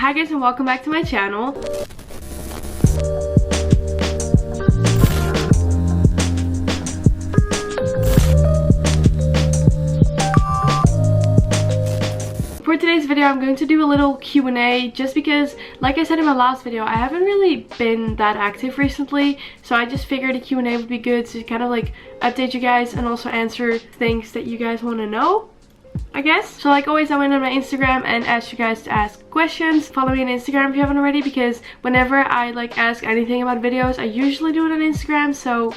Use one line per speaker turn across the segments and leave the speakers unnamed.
Hi guys and welcome back to my channel. For today's video, I'm going to do a little Q&A just because, like I said in my last video, I haven't really been that active recently, so I just figured a Q&A would be good to kind of like update you guys and also answer things that you guys want to know, I guess. So like always, I went on my Instagram and asked you guys to ask questions. Follow me on Instagram if you haven't already, because whenever I like ask anything about videos, I usually do it on Instagram, so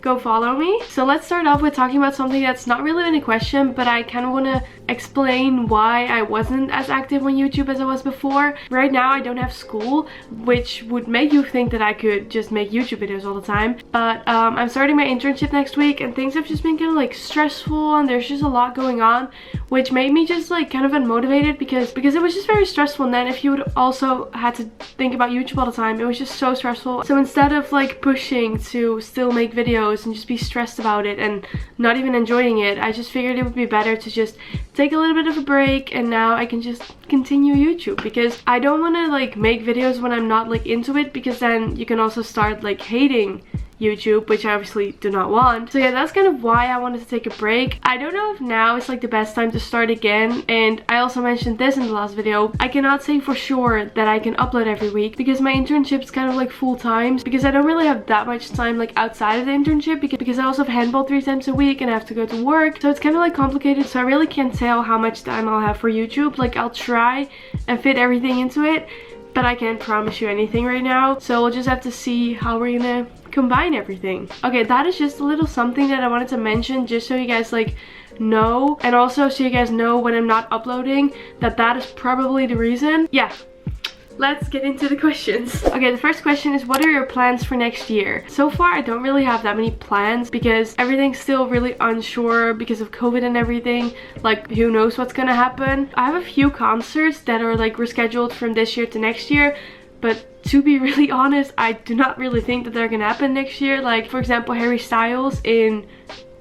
go follow me. So let's start off with talking about something that's not really any question, but I kind of want to explain why I wasn't as active on YouTube as I was before. Right now I don't have school, which would make you think that I could just make YouTube videos all the time, but I'm starting my internship next week and things have just been kind of like stressful and there's just a lot going on, which made me just like kind of unmotivated because it was just very stressful. And then if you would also had to think about YouTube all the time, it was just so stressful. So instead of like pushing to still make videos and just be stressed about it and not even enjoying it, I just figured it would be better to just take a little bit of a break, and now I can just continue YouTube, because I don't want to like make videos when I'm not like into it, because then you can also start like hating YouTube, which I obviously do not want. So yeah, that's kind of why I wanted to take a break. I don't know if now is like the best time to start again, and I also mentioned this in the last video. I cannot say for sure that I can upload every week because my internship is kind of like full time, because I don't really have that much time like outside of the internship, because I also have handball 3 times a week and I have to go to work, so it's kind of like complicated. So I really can't tell how much time I'll have for YouTube. Like I'll try and fit everything into it, but I can't promise you anything right now, so we'll just have to see how we're gonna combine everything. Okay, that is just a little something that I wanted to mention, just so you guys like know, and also so you guys know when I'm not uploading that is probably the reason. Yeah, let's get into the questions. Okay, the first question is, what are your plans for next year? So far I don't really have that many plans because everything's still really unsure because of COVID and everything. Like who knows what's gonna happen. I have a few concerts that are like rescheduled from this year to next year, but to be really honest, I do not really think that they're gonna happen next year. Like for example, Harry Styles in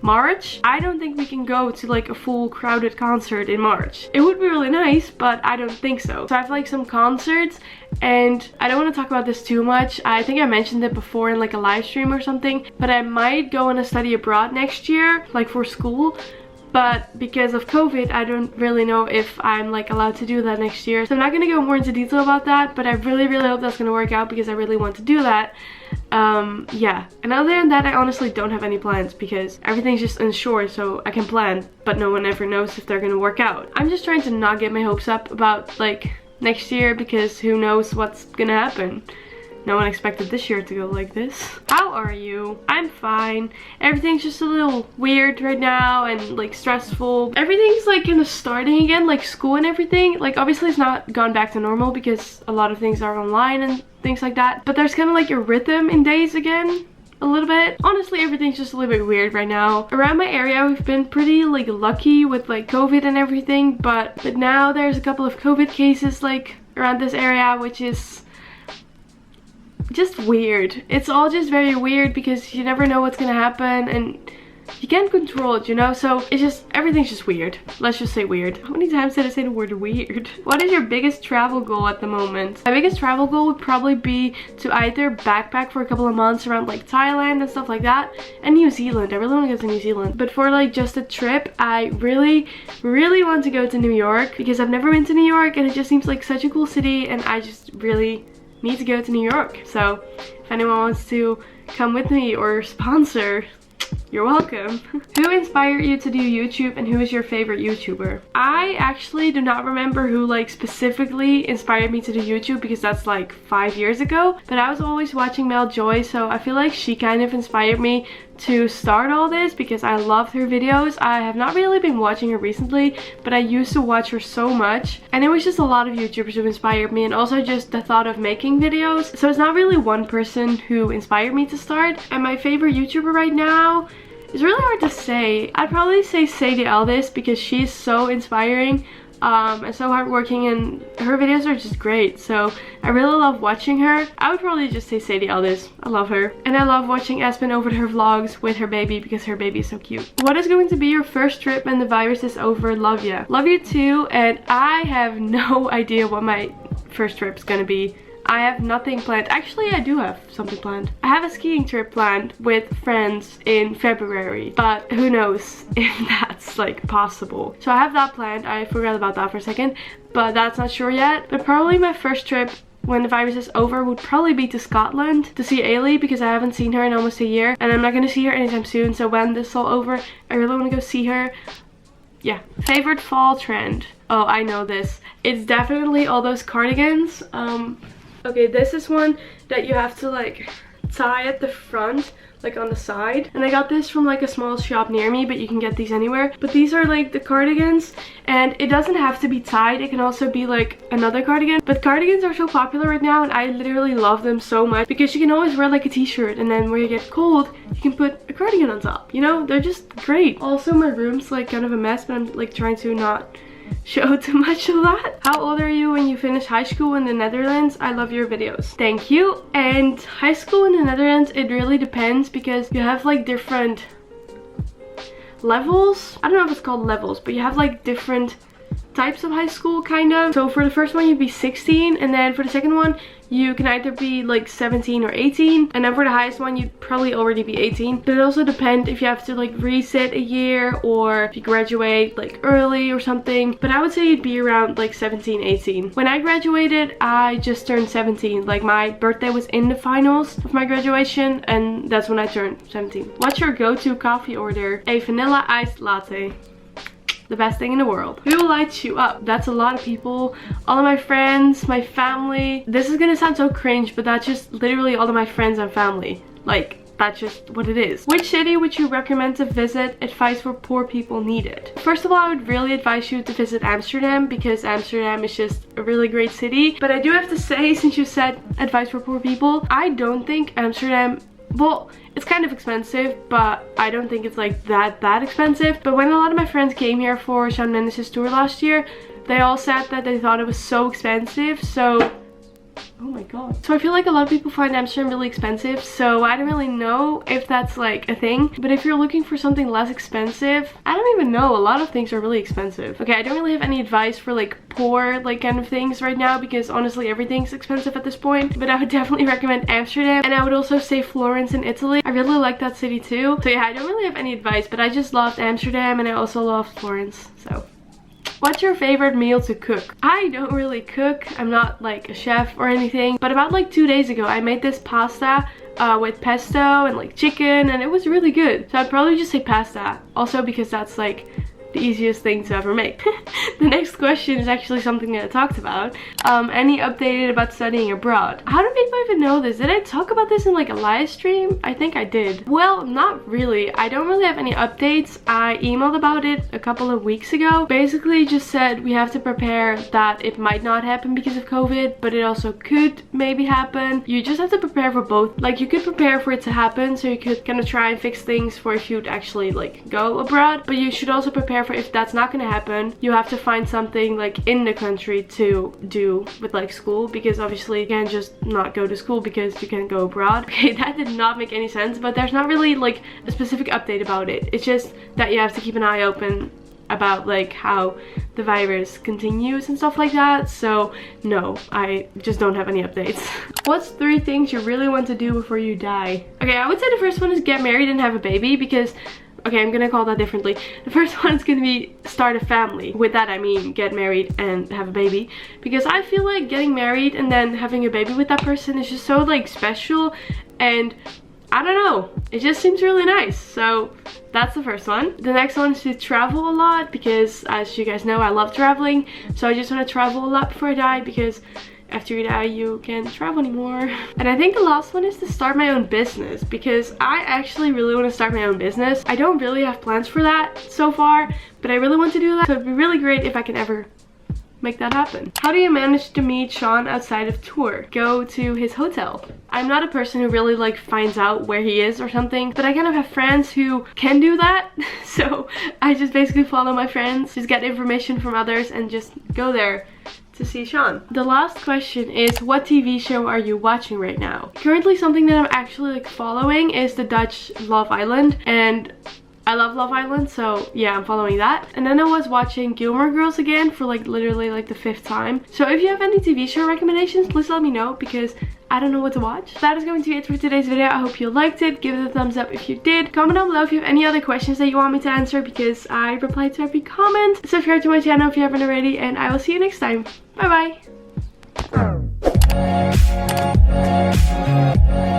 March. I don't think we can go to like a full crowded concert in March. It would be really nice, but I don't think so. So I have like some concerts, and I don't want to talk about this too much. I think I mentioned it before in like a live stream or something, but I might go on a study abroad next year, like for school. But because of COVID, I don't really know if I'm like allowed to do that next year. So I'm not gonna go more into detail about that, but I really hope that's gonna work out because I really want to do that. Yeah, and other than that, I honestly don't have any plans because everything's just unsure, so I can plan, but no one ever knows if they're gonna work out. I'm just trying to not get my hopes up about like next year, because who knows what's gonna happen. No one expected this year to go like this. How are you? I'm fine. Everything's just a little weird right now and like stressful. Everything's like kind of starting again, like school and everything. Like obviously it's not gone back to normal because a lot of things are online and things like that. But there's kind of like a rhythm in days again. A little bit. Honestly, everything's just a little bit weird right now. Around my area, we've been pretty like lucky with like COVID and everything. But now there's a couple of COVID cases like around this area, which is just weird. It's all just very weird because you never know what's gonna happen and you can't control it, you know? So it's just, everything's just weird. Let's just say weird. How many times did I say the word weird? What is your biggest travel goal at the moment? My biggest travel goal would probably be to either backpack for a couple of months around like Thailand and stuff like that, and New Zealand. I really want to go to New Zealand. But for like just a trip, I really want to go to New York because I've never been to New York and it just seems like such a cool city, and I just really need to go to New York. So if anyone wants to come with me or sponsor, you're welcome. Who inspired you to do YouTube, and who is your favorite YouTuber? I actually do not remember who like specifically inspired me to do YouTube because that's like 5 years ago, but I was always watching Mel Joy, so I feel like she kind of inspired me to start all this because I loved her videos. I have not really been watching her recently, but I used to watch her so much, and it was just a lot of YouTubers who inspired me, and also just the thought of making videos. So it's not really one person who inspired me to start. And my favorite YouTuber right now is really hard to say. I'd probably say Sadie Eldest because she's so inspiring. and so hardworking, and her videos are just great, so I really love watching her. I would probably just say Sadie Eldest. I love her, and I love watching Aspen over her vlogs with her baby because her baby is so cute. What is going to be your first trip when the virus is over? Love ya. Love you too, and I have no idea what my first trip's gonna be. I have nothing planned. Actually, I do have something planned. I have a skiing trip planned with friends in February, but who knows if that's like possible. So I have that planned. I forgot about that for a second, but that's not sure yet. But probably my first trip when the virus is over would probably be to Scotland to see Ailey, because I haven't seen her in almost a year and I'm not gonna see her anytime soon. So when this is all over, I really want to go see her. Yeah. Favorite fall trend. Oh, I know this. It's definitely all those cardigans. Okay, this is one that you have to like tie at the front, like on the side. And I got this from like a small shop near me, but you can get these anywhere. But these are like the cardigans, and it doesn't have to be tied. It can also be like another cardigan. But cardigans are so popular right now, and I literally love them so much because you can always wear like a t-shirt, and then when you get cold, you can put a cardigan on top. You know, they're just great. Also, my room's like kind of a mess, but I'm like trying to not show too much of that. How old are you when you finish high school in the Netherlands? I love your videos. Thank you. And high school in the Netherlands, it really depends because you have like different levels. I don't know if it's called levels, but you have like different types of high school kind of. So for the first one you'd be 16, and then for the second one you can either be like 17 or 18, and then for the highest one you'd probably already be 18. But it also depends if you have to like resit a year or if you graduate like early or something. But I would say you'd be around like 17, 18. When I graduated, I just turned 17. Like my birthday was in the finals of my graduation, and that's when I turned 17. What's your go-to coffee order? A vanilla iced latte. The best thing in the world. Who lights you up? That's a lot of people. All of my friends, my family. This is gonna sound so cringe, but that's just literally all of my friends and family. Like, that's just what it is. Which city would you recommend to visit? Advice for poor people needed. First of all, I would really advise you to visit Amsterdam, because Amsterdam is just a really great city. But I do have to say, since you said advice for poor people, I don't think Amsterdam, well, it's kind of expensive, but I don't think it's like that expensive. But when a lot of my friends came here for Shawn Mendes' tour last year, they all said that they thought it was so expensive. So, oh my god. So I feel like a lot of people find Amsterdam really expensive, so I don't really know if that's like a thing. But if you're looking for something less expensive, I don't even know. A lot of things are really expensive. Okay, I don't really have any advice for like poor like kind of things right now, because honestly everything's expensive at this point. But I would definitely recommend Amsterdam, and I would also say Florence in Italy. I really like that city too. So yeah, I don't really have any advice, but I just loved Amsterdam and I also loved Florence. So what's your favorite meal to cook? I don't really cook. I'm not like a chef or anything. But about like 2 days ago, I made this pasta with pesto and like chicken, and it was really good. So I'd probably just say pasta. Also because that's like the easiest thing to ever make. The next question is actually something that I talked about. Any updated about studying abroad? How do people even know this? Did I talk about this in like a live stream? I think I did. Well, not really. I don't really have any updates. I emailed about it a couple of weeks ago. Basically just said we have to prepare that it might not happen because of COVID, but it also could maybe happen. You just have to prepare for both. Like you could prepare for it to happen, so you could kind of try and fix things for if you'd actually like go abroad, but you should also prepare for if that's not gonna happen. You have to find something like in the country to do with like school, because obviously you can't just not go to school because you can't go abroad. Okay, that did not make any sense, but there's not really like a specific update about it. It's just that you have to keep an eye open about like how the virus continues and stuff like that. So no, I just don't have any updates. What's 3 things you really want to do before you die? Okay, I would say the first one is get married and have a baby, because okay, I'm gonna call that differently. The first one's gonna be start a family. With that I mean get married and have a baby, because I feel like getting married and then having a baby with that person is just so like special, and I don't know, it just seems really nice. So that's the first one. The next one is to travel a lot, because as you guys know, I love traveling. So I just want to travel a lot before I die, because after you die you can't travel anymore. And I think the last one is to start my own business, because I actually really want to start my own business. I don't really have plans for that so far, but I really want to do that. So it'd be really great if I can ever make that happen. How do you manage to meet Shawn outside of tour? Go to his hotel. I'm not a person who really like finds out where he is or something, but I kind of have friends who can do that. So I just basically follow my friends, just get information from others and just go there to see Shawn. The last question is, what TV show are you watching right now? Currently something that I'm actually like following is the Dutch Love Island, and I love Love Island, so yeah, I'm following that. And then I was watching Gilmore Girls again for like literally like the 5th time. So if you have any TV show recommendations, please let me know because I don't know what to watch. That is going to be it for today's video. I hope you liked it. Give it a thumbs up if you did. Comment down below if you have any other questions that you want me to answer because I reply to every comment. Subscribe to my channel if you haven't already, and I will see you next time. Bye bye.